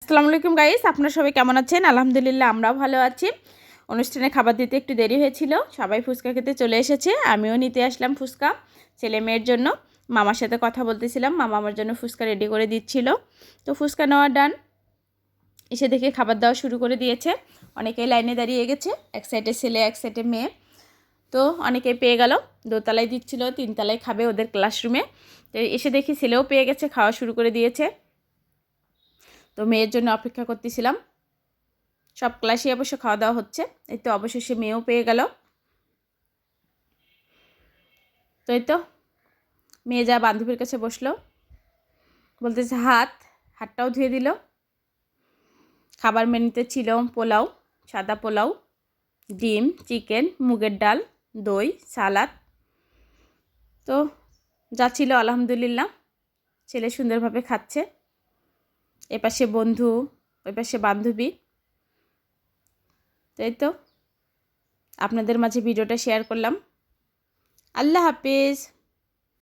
আসসালামু আলাইকুম গাইস, আপনারা সবাই কেমন আছেন? আলহামদুলিল্লাহ আমরাও ভালো আছি। অনুষ্ঠানে খাবার দিতে একটু দেরি হয়েছিল, সবাই ফুচকা খেতে চলে এসেছে। আমিও নিতে আসলাম ফুচকা ছেলে মেয়ের জন্য। মামার সাথে কথা বলতেছিলাম, মামা আমার জন্য ফুচকা রেডি করে দিচ্ছিল। তো ফুচকা নেওয়া ডান, এসে দেখে খাবার দেওয়া শুরু করে দিয়েছে। অনেকেই লাইনে দাঁড়িয়ে গেছে, এক সাইডে ছেলে এক সাইডে মেয়ে। তো অনেকেই পেয়ে গেল, দোতলায় দিচ্ছিল, তিনতলায় খাবে ওদের ক্লাসরুমে। তো এসে দেখি ছেলেও পেয়ে গেছে, খাওয়া শুরু করে দিয়েছে। তো মেয়ের জন্য অপেক্ষা করতেছিলাম। সব ক্লাসে অবশ্য খাওয়া দাওয়া হচ্ছে, এই তো অবশেষে মেয়েও পেয়ে গেল। তো এই তো মেয়ে যা বান্ধবীর কাছে বসলো, বলতেছে হাতটাও ধুয়ে দিল। খাবার মেনুতে ছিল পোলাও, সাদা পোলাও, ডিম, চিকেন, মুগের ডাল, দই, সালাদ। তো যা ছিল আলহামদুলিল্লাহ, ছেলে সুন্দরভাবে খাচ্ছে। এপাশে বন্ধু, ওই পাশে বান্ধবী। তো এই তো আপনাদের মাঝে ভিডিওটা শেয়ার করলাম। আল্লাহ হাফিজ।